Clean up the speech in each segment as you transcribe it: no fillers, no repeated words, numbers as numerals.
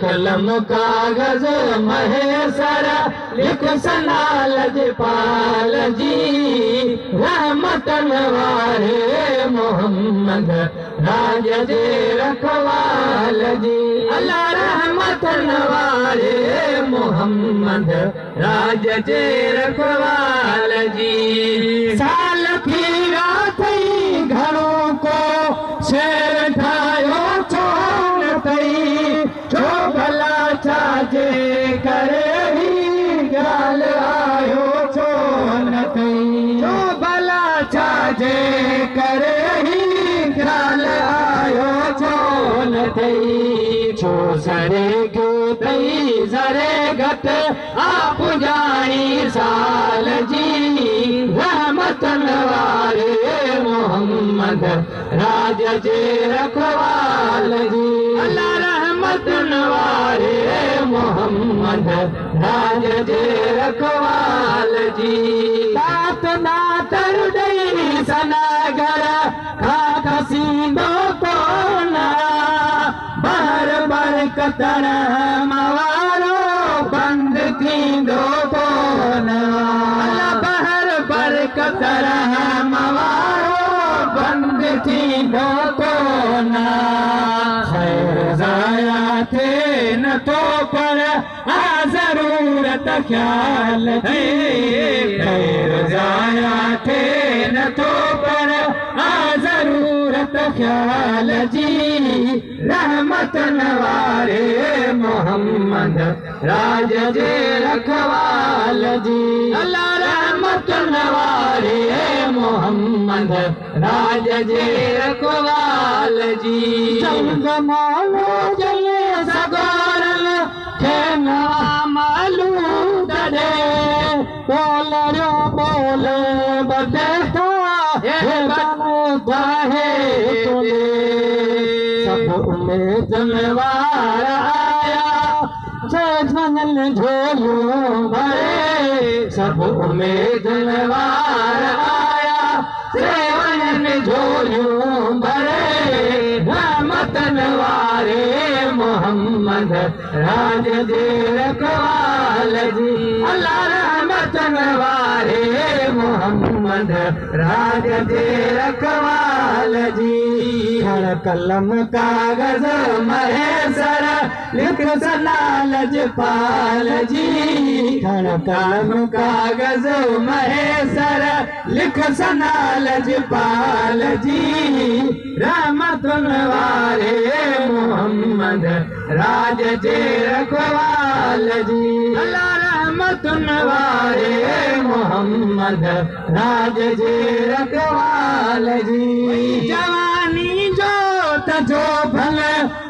कलम कागज़ महेसर लिख सना लजपाल जी रहमतन वारे मोहम्मद राज जे रखवाल जी अल्लाह रहमतन वारे मोहम्मद राज जे रखवाल जी साल थी थई घरों को शेर ठायो छोन थई छो भला छाजे करे ही गाल आयो छोन थई छो भला छाजे करे ही गाल आयो छोन थई छो सरे क्यों थई सरे घट आप जानी साल जी रहमतन वारे मोहम्मद राज जे रखवाल जी अल्लाह रहमतन वारे मोहम्मद राज जे रखवाल जी तात ना तर दई सनागर खाक सींदो कोना बहर बरकतन मवारो बंद थींदो कोना अल्लाह बहर बरकतन मवारो बंद थींदो कोना खैर ज़ाया थे न तो पर ज़रूरत ख्याल थे खैर ज़ाया थे न तो पर ज़रूरत ख्याल जी रहमतन वारे मोहम्मद राज जे रखवाल जी अल्लाह रहमतन वारे मोहम्मद राज जे रखवाल जी जंग मालो जले सगारल खे नवा मालू दे बोलरो बोले बदेता हे बनता है तुले सब उम्मीद वार आया जनल झोलू भरे सब उम्मीद वार आया सेवन झोलू भरे रहमतन वारे मोहम्मद राज जे रखवाल जी अल्लाह रहमतन वारे मोहम्मद राज जे रखवाल जी खड़ कलम कागज़ महेसर लिख सना लजपाल जी खड़ कलम कागज़ महेसर लिख सना लजपाल जी रहमतुन वारे मोहम्मद राज जे रखवाल जी अल्लाह रहमतुन वारे मोहम्मद राज जे रखवाल जी जवानी जो तजो भल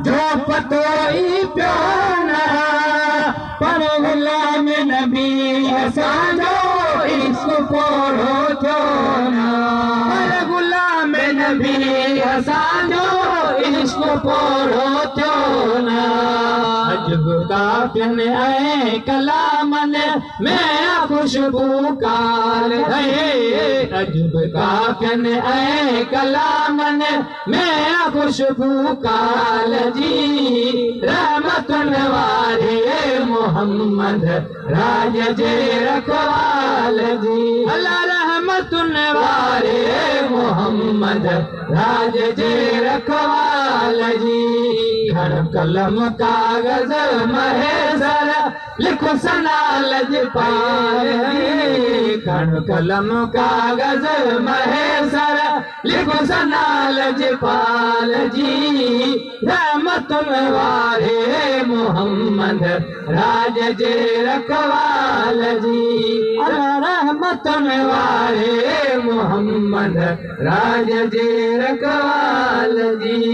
जो पतो ई प्योना पर गुलाम नबी असांजो इश्क पोड़ो छोना पर गुलाम नबी असांजो इश्क पोड़ो छोना अजब काफ़ियन ऐं कलामन में खुशबू काल है अजब काफ़ियन ऐं कलामन में खुशबू काल जी रहमतुन वारे मोहम्मद राज जे रखवाल जी अल्लाह रहमतुन वारे मोहम्मद राज जे रखवाल जी खड़ कलम कागज़ महेसर लिखो सना लजपाल जी खड़ कलम कागज़ महेसर लिखो सना लजपाल जी रहमतुन वारे मोहम्मद राज जे रखवाल जी अल्लाह रहमतुन वारे मोहम्मद राज जे रखवाल जी